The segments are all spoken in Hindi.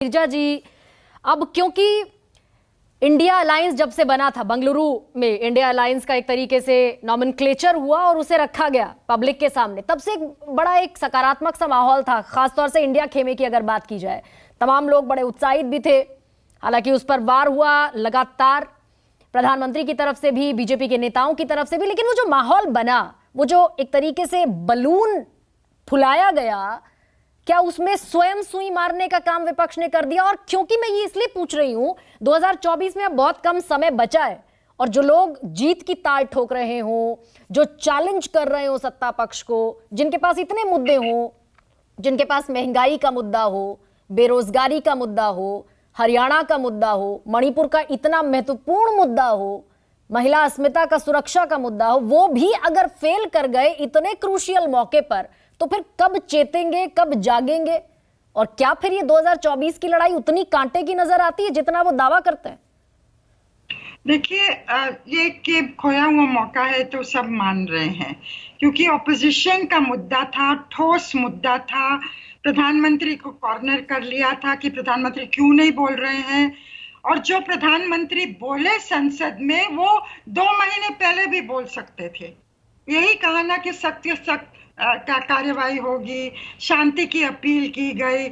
नीरजा जी, अब क्योंकि इंडिया अलायंस जब से बना था, बेंगलुरु में इंडिया अलायंस का एक तरीके से नॉमेनक्लेचर हुआ और उसे रखा गया पब्लिक के सामने, तब से एक सकारात्मक सा माहौल था। खासतौर से इंडिया खेमे की अगर बात की जाए, तमाम लोग बड़े उत्साहित भी थे। हालांकि उस पर वार हुआ लगातार, प्रधानमंत्री की तरफ से भी, बीजेपी के नेताओं की तरफ से भी, लेकिन वो जो माहौल बना, वो जो एक तरीके से बलून फुलाया गया, क्या उसमें स्वयं सुई मारने का काम विपक्ष ने कर दिया? और क्योंकि मैं ये इसलिए पूछ रही हूं, 2024 में अब बहुत कम समय बचा है और जो लोग जीत की ताल ठोक रहे हो, जो चैलेंज कर रहे हो सत्ता पक्ष को, जिनके पास इतने मुद्दे हो, जिनके पास महंगाई का मुद्दा हो, बेरोजगारी का मुद्दा हो, हरियाणा का मुद्दा हो, मणिपुर का इतना महत्वपूर्ण मुद्दा हो, महिला अस्मिता का, सुरक्षा का मुद्दा हो, वो भी अगर फेल कर गए इतने क्रूशियल मौके पर, तो फिर कब चेतेंगे, कब जागेंगे? और क्या फिर ये 2024 की लड़ाई उतनी कांटे की नजर आती है जितना वो दावा करते हैं? देखिए, ये कि खोया हुआ मौका है तो सब मान रहे हैं, क्योंकि ऑपोजिशन का मुद्दा था, ठोस मुद्दा था। प्रधानमंत्री को कॉर्नर कर लिया था कि प्रधानमंत्री क्यों नहीं बोल रहे हैं, और जो प्रधानमंत्री बोले संसद में, वो 2 महीने पहले भी बोल सकते थे। यही कहा ना कि सख्त से सख्त कार्यवाही होगी, शांति की अपील की गई,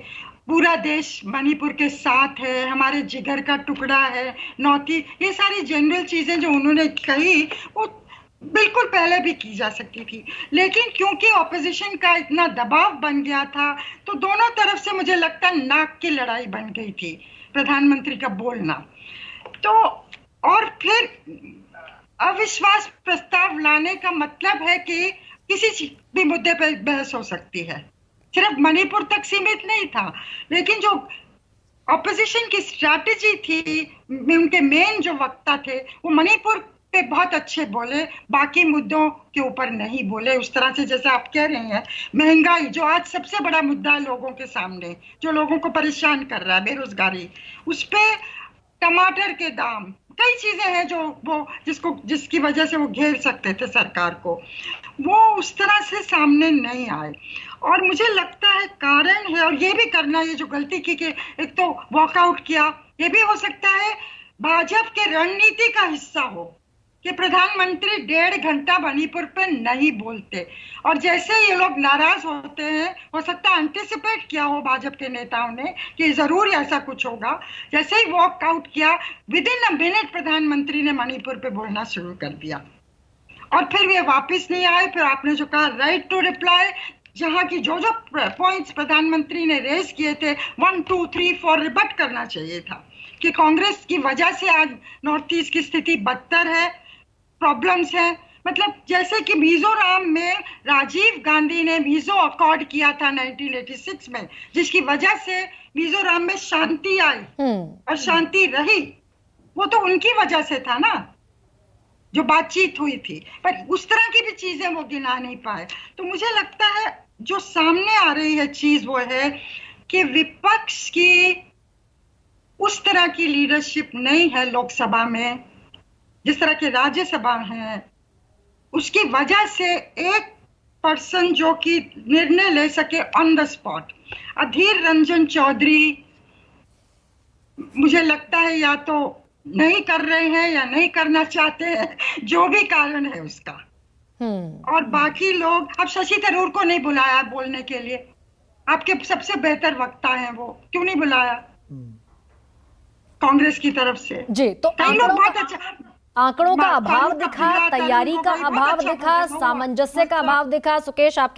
पूरा देश मणिपुर के साथ है, हमारे जिगर का टुकड़ा है, नौती, ये सारी जनरल चीजें जो उन्होंने कही, वो बिल्कुल पहले भी की जा सकती थी। लेकिन क्योंकि ऑपोजिशन का इतना दबाव बन गया था, तो दोनों तरफ से मुझे लगता है नाक की लड़ाई बन गई थी प्रधानमंत्री का बोलना। तो और फिर अविश्वास प्रस्ताव लाने का मतलब है कि किसी भी मुद्दे पर बहस हो सकती है, सिर्फ मणिपुर तक सीमित नहीं था। लेकिन जो ऑपोजिशन की स्ट्रैटेजी थी, उनके मेन जो वक्ता थे, वो मणिपुर पे बहुत अच्छे बोले, बाकी मुद्दों के ऊपर नहीं बोले। उस तरह से जैसे आप कह रहे हैं, महंगाई जो आज सबसे बड़ा मुद्दा है लोगों के सामने, जो लोगों को परेशान कर रहा है, बेरोजगारी, उस पे टमाटर के दाम, कई चीजें हैं जो वो जिसकी वजह से वो घेर सकते थे सरकार को, वो उस तरह से सामने नहीं आए। और मुझे लगता है कारण है, और ये भी करना, ये जो गलती की कि एक तो वॉकआउट किया, ये भी हो सकता है भाजपा के रणनीति का हिस्सा हो कि प्रधानमंत्री 1.5 घंटा मणिपुर पे नहीं बोलते, और जैसे ये लोग नाराज होते हैं, हो सकता है एंटिसिपेट किया हो भाजपा के नेताओं ने कि जरूर ऐसा कुछ होगा। जैसे ही वॉकआउट किया, विद इन अ मिनट प्रधानमंत्री ने मणिपुर पे बोलना शुरू कर दिया, और फिर वे वापस नहीं आए। फिर आपने जो कहा राइट टू रिप्लाई, जहां की जो पॉइंट्स प्रधानमंत्री ने रेज किए थे, 1 2 3 4 रिबट करना चाहिए था कि कांग्रेस की वजह से आज नॉर्थ ईस्ट की स्थिति बदतर है, प्रॉब्लम्स हैं। मतलब जैसे कि मिजोरम में राजीव गांधी ने मिजो अकॉर्ड किया था 1986 में, जिसकी वजह से मिजोरम में शांति आई और शांति रही, वो तो उनकी वजह से था ना, जो बातचीत हुई थी। पर उस तरह की भी चीजें वो गिना नहीं पाए। तो मुझे लगता है जो सामने आ रही है चीज, वो है कि विपक्ष की उस तरह की लीडरशिप नहीं है लोकसभा में जिस तरह के राज्यसभा है। उसकी वजह से एक पर्सन जो कि निर्णय ले सके on the spot, Adhir Ranjan Chaudhary, मुझे लगता है या तो नहीं कर रहे हैं या नहीं करना चाहते हैं, जो भी कारण है उसका। और बाकी लोग, अब शशि थरूर को नहीं बुलाया बोलने के लिए, आपके सबसे बेहतर वक्ता हैं, वो क्यों नहीं बुलाया कांग्रेस की तरफ से? जी, तो कई लोग बहुत अच्छा, आंकड़ों का अभाव दिखा, तैयारी का अभाव दिखा, सामंजस्य का अभाव दिखा। सुकेश, आपके